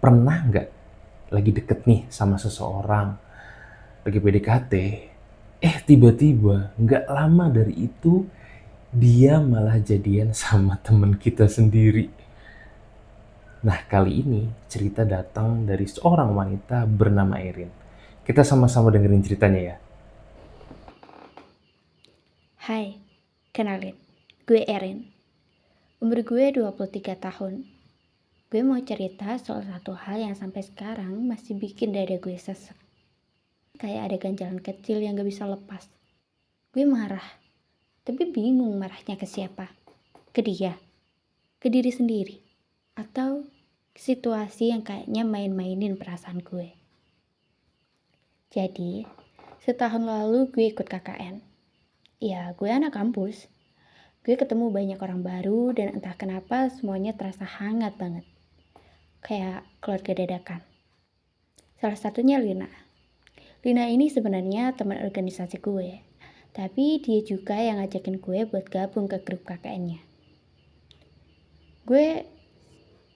Pernah nggak lagi deket nih sama seseorang, lagi PDKT, tiba-tiba nggak lama dari itu dia malah jadian sama temen kita sendiri. Nah, kali ini cerita datang dari seorang wanita bernama Erin. Kita sama-sama dengerin ceritanya ya. Hai, kenalin, gue Erin. Umur gue 23 tahun. Gue mau cerita soal satu hal yang sampai sekarang masih bikin dada gue sesek. Kayak ada ganjalan kecil yang gak bisa lepas. Gue marah, tapi bingung marahnya ke siapa. Ke dia, ke diri sendiri, atau ke situasi yang kayaknya main-mainin perasaan gue. Jadi, setahun lalu gue ikut KKN. Ya, gue anak kampus. Gue ketemu banyak orang baru dan entah kenapa semuanya terasa hangat banget. Kayak keluarga dadakan. Salah satunya Lina. Lina ini sebenarnya teman organisasi gue. Tapi dia juga yang ngajakin gue buat gabung ke grup KKN-nya. Gue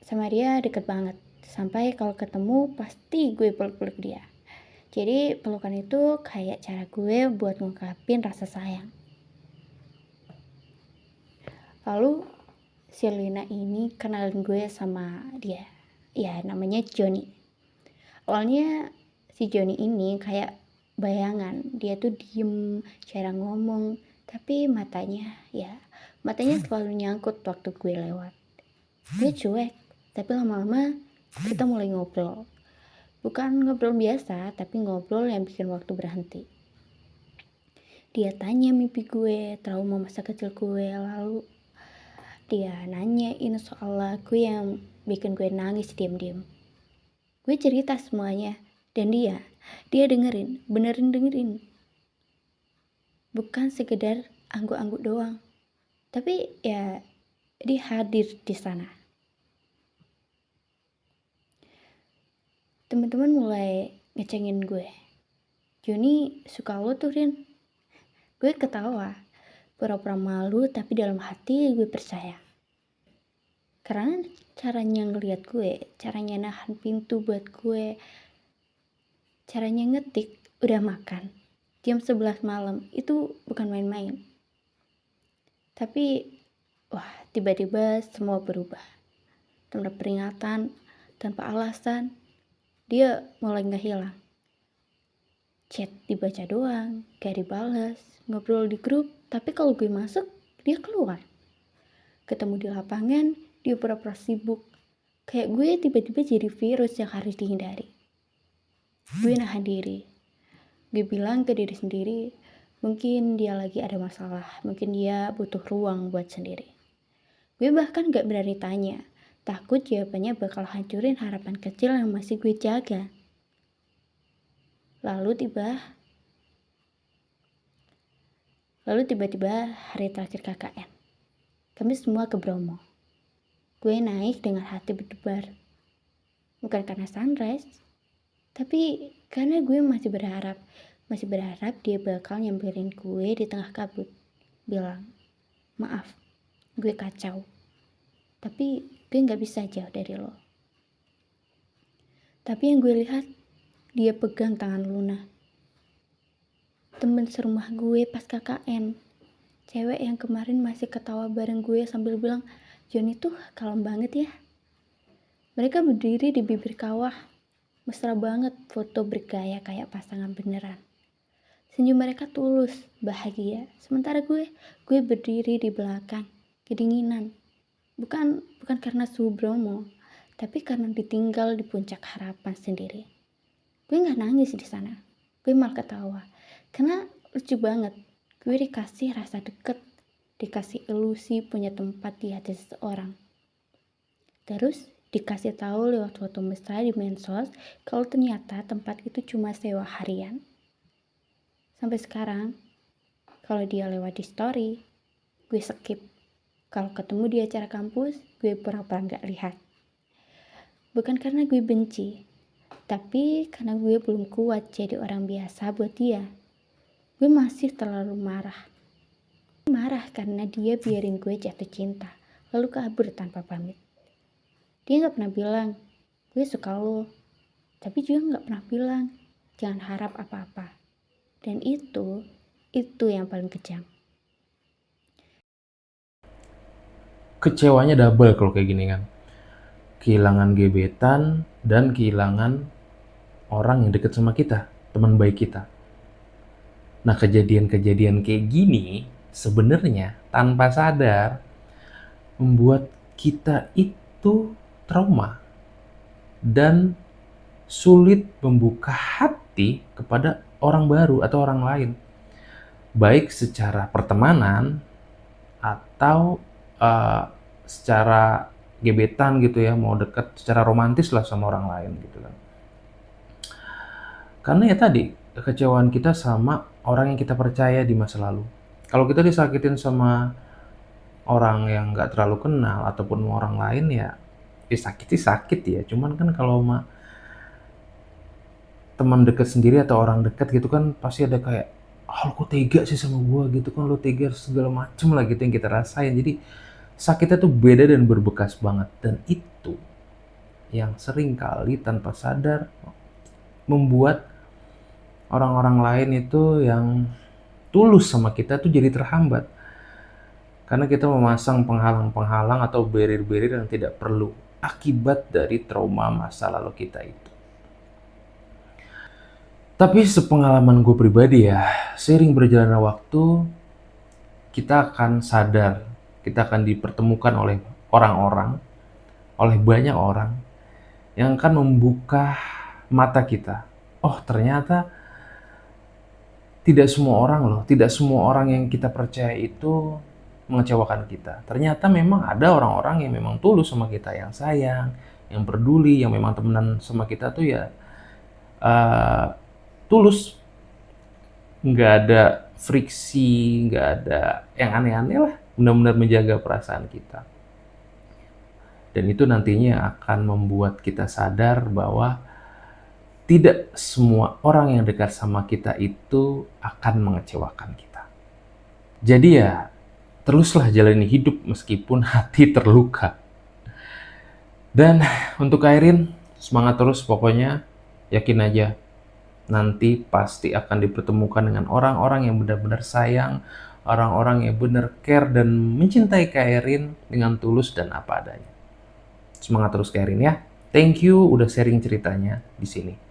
sama dia deket banget. Sampai kalau ketemu pasti gue peluk-peluk dia. Jadi pelukan itu kayak cara gue buat ngungkapin rasa sayang. Lalu si Lina ini kenalin gue sama dia. Ya, namanya Joni. Awalnya si Joni ini kayak bayangan. Dia tuh diem, jarang ngomong. Tapi matanya selalu nyangkut waktu gue lewat. Gue cuek, tapi lama-lama kita mulai ngobrol. Bukan ngobrol biasa, tapi ngobrol yang bikin waktu berhenti. Dia tanya mimpi gue, trauma masa kecil gue, lalu dia nanyain soal lagu yang bikin gue nangis diam-diam. Gue cerita semuanya, dan dia dengerin, benerin dengerin. Bukan sekedar angguk-angguk doang, tapi ya dia hadir di sana. Teman-teman mulai ngecengin gue. Joni suka lo tuh, Rin. Gue ketawa, pura-pura malu, tapi dalam hati gue percaya. Karena caranya ngeliat gue, caranya nahan pintu buat gue, caranya ngetik, udah makan. Jam 11 malam, itu bukan main-main. Tapi, tiba-tiba semua berubah. Tanpa peringatan, tanpa alasan, dia mulai ngehilang. Chat dibaca doang, gak dibales, ngobrol di grup, tapi kalau gue masuk, dia keluar. Ketemu di lapangan, dia pura-pura sibuk. Kayak gue tiba-tiba jadi virus yang harus dihindari. Gue nahan diri. Gue bilang ke diri sendiri, mungkin dia lagi ada masalah, mungkin dia butuh ruang buat sendiri. Gue bahkan gak berani tanya, takut jawabannya bakal hancurin harapan kecil yang masih gue jaga. Lalu tiba-tiba hari terakhir KKN. Kami semua ke Bromo. Gue naik dengan hati berdebar. Bukan karena sunrise, tapi karena gue masih berharap dia bakal nyamperin gue di tengah kabut. Bilang, maaf, gue kacau. Tapi gue gak bisa jauh dari lo. Tapi yang gue lihat, dia pegang tangan Luna. Temen serumah gue pas KKN. Cewek yang kemarin masih ketawa bareng gue sambil bilang, Joni tuh kalem banget ya. Mereka berdiri di bibir kawah. Mesra banget foto bergaya kayak pasangan beneran. Senyum mereka tulus, bahagia. Sementara gue berdiri di belakang, kedinginan. Bukan karena suhu Bromo, tapi karena ditinggal di puncak harapan sendiri. Gue gak nangis di sana. Gue malah ketawa. Karena lucu banget. Gue dikasih rasa deket, dikasih ilusi punya tempat di hati seseorang. Terus dikasih tahu lewat foto mesra di medsos kalau ternyata tempat itu cuma sewa harian. Sampai sekarang, kalau dia lewat di story, gue skip. Kalau ketemu di acara kampus, gue pura-pura gak lihat. Bukan karena gue benci, tapi karena gue belum kuat jadi orang biasa buat dia. Gue masih terlalu marah. Marah karena dia biarin gue jatuh cinta, lalu kabur tanpa pamit. Dia gak pernah bilang, gue suka lo, tapi juga nggak pernah bilang jangan harap apa-apa. Dan itu yang paling kejam. Kecewanya double kalau kayak gini kan. Kehilangan gebetan dan kehilangan orang yang deket sama kita, teman baik kita. Nah, kejadian-kejadian kayak gini sebenarnya tanpa sadar membuat kita itu trauma dan sulit membuka hati kepada orang baru atau orang lain. Baik secara pertemanan atau secara gebetan gitu ya, mau deket secara romantis lah sama orang lain gitu kan. Karena ya tadi, kekecewaan kita sama orang yang kita percaya di masa lalu. Kalau kita disakitin sama orang yang nggak terlalu kenal ataupun orang lain ya sakit sih sakit ya. Cuman kan kalau sama teman dekat sendiri atau orang dekat gitu kan pasti ada kayak, "Ah, lu kok tega sih sama gua?" gitu kan, "Lu tega," segala macem lah gitu yang kita rasain. Jadi sakitnya tuh beda dan berbekas banget. Dan itu yang sering kali tanpa sadar membuat orang-orang lain itu yang tulus sama kita tuh jadi terhambat. Karena kita memasang penghalang-penghalang atau barrier-barrier yang tidak perlu akibat dari trauma masa lalu kita itu. Tapi sepengalaman gue pribadi ya, seiring berjalannya waktu, kita akan sadar, kita akan dipertemukan oleh orang-orang, oleh banyak orang, yang akan membuka mata kita. Oh, ternyata tidak semua orang loh, tidak semua orang yang kita percaya itu mengecewakan kita. Ternyata memang ada orang-orang yang memang tulus sama kita, yang sayang, yang peduli, yang memang temenan sama kita tuh ya tulus, nggak ada friksi, nggak ada yang aneh-aneh lah, benar-benar menjaga perasaan kita. Dan itu nantinya akan membuat kita sadar bahwa tidak semua orang yang dekat sama kita itu akan mengecewakan kita. Jadi ya, teruslah jalani hidup meskipun hati terluka. Dan untuk Airin, semangat terus pokoknya, yakin aja. Nanti pasti akan dipertemukan dengan orang-orang yang benar-benar sayang, orang-orang yang benar care dan mencintai Airin dengan tulus dan apa adanya. Semangat terus Airin ya. Thank you udah sharing ceritanya di sini.